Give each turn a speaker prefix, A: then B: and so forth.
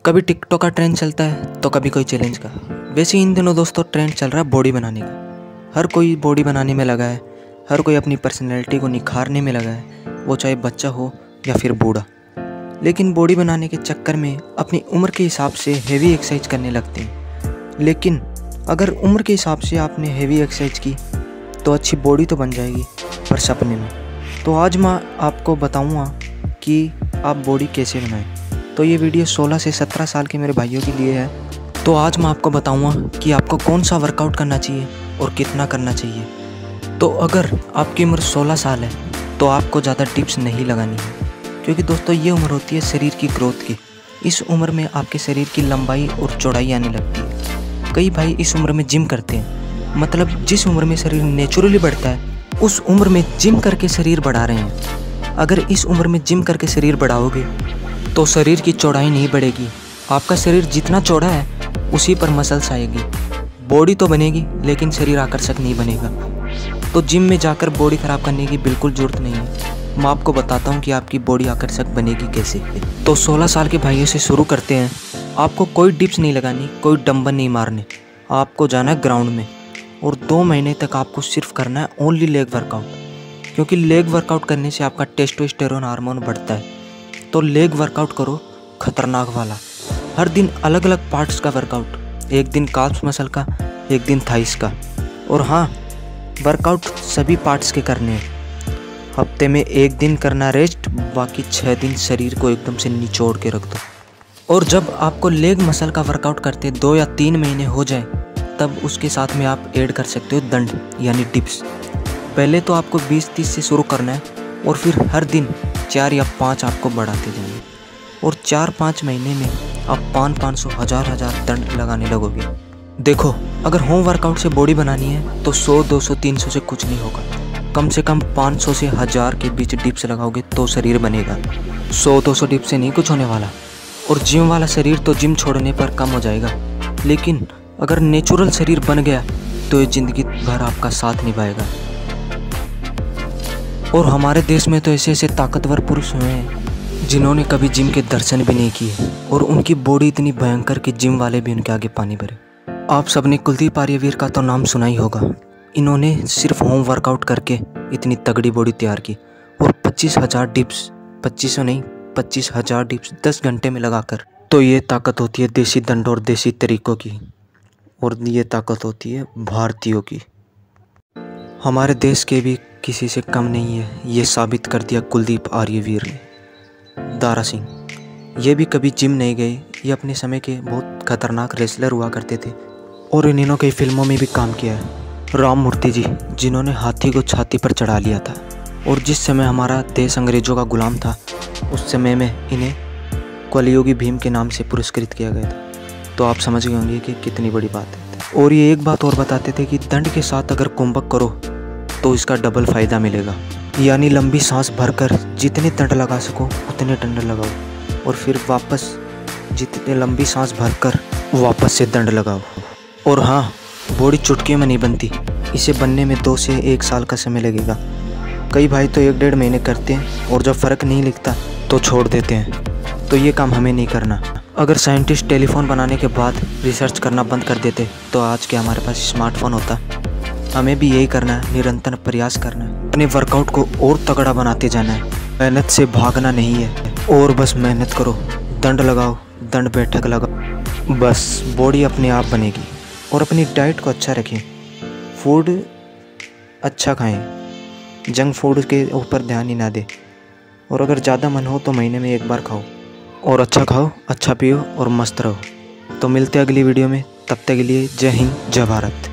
A: कभी टिकटॉक का ट्रेंड चलता है तो कभी कोई चैलेंज का। वैसे इन दिनों दोस्तों ट्रेंड चल रहा है बॉडी बनाने का। हर कोई बॉडी बनाने में लगा है, हर कोई अपनी पर्सनैलिटी को निखारने में लगा है, वो चाहे बच्चा हो या फिर बूढ़ा। लेकिन बॉडी बनाने के चक्कर में अपनी उम्र के हिसाब से हेवी एक्सरसाइज करने लगते हैं। लेकिन अगर उम्र के हिसाब से आपने हेवी एक्सरसाइज की तो अच्छी बॉडी तो बन जाएगी, पर सपने में। तो आज मैं आपको बताऊंगा कि आप बॉडी कैसे बनाएं। तो ये वीडियो 16 से 17 साल के मेरे भाइयों के लिए है। तो आज मैं आपको बताऊंगा कि आपको कौन सा वर्कआउट करना चाहिए और कितना करना चाहिए। तो अगर आपकी उम्र 16 साल है तो आपको ज़्यादा टिप्स नहीं लगानी है, क्योंकि दोस्तों ये उम्र होती है शरीर की ग्रोथ की। इस उम्र में आपके शरीर की लंबाई और चौड़ाई आने लगती है। कई भाई इस उम्र में जिम करते हैं, मतलब जिस उम्र में शरीर नेचुरली बढ़ता है उस उम्र में जिम करके शरीर बढ़ा रहे हैं। अगर इस उम्र में जिम करके शरीर बढ़ाओगे तो शरीर की चौड़ाई नहीं बढ़ेगी। आपका शरीर जितना चौड़ा है उसी पर मसल्स आएगी, बॉडी तो बनेगी लेकिन शरीर आकर्षक नहीं बनेगा। तो जिम में जाकर बॉडी ख़राब करने की बिल्कुल ज़रूरत नहीं है। मैं आपको बताता हूँ कि आपकी बॉडी आकर्षक बनेगी कैसे। तो 16 साल के भाइयों से शुरू करते हैं। आपको कोई डिप्स नहीं लगानी, कोई डंबल नहीं मारने। आपको जाना है ग्राउंड में और 2 महीने तक आपको सिर्फ करना है ओनली लेग वर्कआउट, क्योंकि लेग वर्कआउट करने से आपका टेस्टोस्टेरोन हार्मोन बढ़ता है। तो लेग वर्कआउट करो खतरनाक वाला। हर दिन अलग अलग पार्ट्स का वर्कआउट, एक दिन काल्फ मसल का, एक दिन थाइस का। और हाँ, वर्कआउट सभी पार्ट्स के करने हैं। हफ्ते में 1 दिन करना रेस्ट, बाकी 6 दिन शरीर को एकदम से निचोड़ के रख दो। और जब आपको लेग मसल का वर्कआउट करते 2 या 3 महीने हो जाए तब उसके साथ में आप ऐड कर सकते हो दंड यानी डिप्स। पहले तो आपको 20-30 से शुरू करना है और फिर हर दिन 4 या 5 आपको बढ़ाते जाएंगे। और 4-5 महीने में आप 500, 1000 दंड लगाने लगोगे। देखो, अगर होम वर्कआउट से बॉडी बनानी है तो 100, 200, 300 से कुछ नहीं होगा। कम से कम 500 से 1000 के बीच डिप्स लगाओगे तो शरीर बनेगा। 100-200 डिप्स से नहीं कुछ होने वाला। और जिम वाला शरीर तो जिम छोड़ने पर कम हो जाएगा, लेकिन अगर नेचुरल शरीर बन गया तो ये ज़िंदगी भर आपका साथ निभाएगा। और हमारे देश में तो ऐसे ऐसे ताकतवर पुरुष हुए हैं जिन्होंने कभी जिम के दर्शन भी नहीं किए और उनकी बॉडी इतनी भयंकर कि जिम वाले भी उनके आगे पानी भरे। आप सबने कुलदीप आर्यवीर का तो नाम सुना ही होगा। इन्होंने सिर्फ होम वर्कआउट करके इतनी तगड़ी बॉडी तैयार की और 25,000 डिप्स, 2500 नहीं 25,000 डिप्स 10 घंटे में लगाकर। तो ये ताकत होती है देसी दंड और देसी तरीक़ों की, और ये ताकत होती है भारतीयों की। हमारे देश के भी किसी से कम नहीं है, ये साबित कर दिया कुलदीप आर्यवीर ने। दारा सिंह, ये भी कभी जिम नहीं गए। ये अपने समय के बहुत खतरनाक रेसलर हुआ करते थे और इन्होंने कई फिल्मों में भी काम किया है। राम मूर्ति जी, जिन्होंने हाथी को छाती पर चढ़ा लिया था, और जिस समय हमारा देश अंग्रेज़ों का गुलाम था उस समय में इन्हें कलयुगी भीम के नाम से पुरस्कृत किया गया था। तो आप समझ गए होंगे कि कितनी बड़ी बात है। और ये एक बात और बताते थे कि दंड के साथ अगर कुंभक करो तो इसका डबल फ़ायदा मिलेगा, यानी लंबी सांस भरकर जितने दंड लगा सको उतने दंड लगाओ और फिर वापस जितने लंबी सांस भरकर वापस से दंड लगाओ। और हाँ, बॉडी चुटकियों में नहीं बनती, इसे बनने में 2 से 1 साल का समय लगेगा। कई भाई तो 1-1.5 महीने करते हैं और जब फ़र्क नहीं दिखता तो छोड़ देते हैं। तो ये काम हमें नहीं करना। अगर साइंटिस्ट टेलीफोन बनाने के बाद रिसर्च करना बंद कर देते तो आज के हमारे पास स्मार्टफोन होता। हमें भी यही करना है, निरंतर प्रयास करना है, अपने वर्कआउट को और तगड़ा बनाते जाना है। मेहनत से भागना नहीं है, और बस मेहनत करो, दंड लगाओ, दंड बैठक लगाओ, बस बॉडी अपने आप बनेगी। और अपनी डाइट को अच्छा रखें, फूड अच्छा खाएं, जंक फूड के ऊपर ध्यान ही ना दें। और अगर ज़्यादा मन हो तो महीने में 1 बार खाओ, और अच्छा खाओ, अच्छा पियो और मस्त रहो। तो मिलते हैं अगली वीडियो में, तब तक के लिए जय हिंद, जय भारत।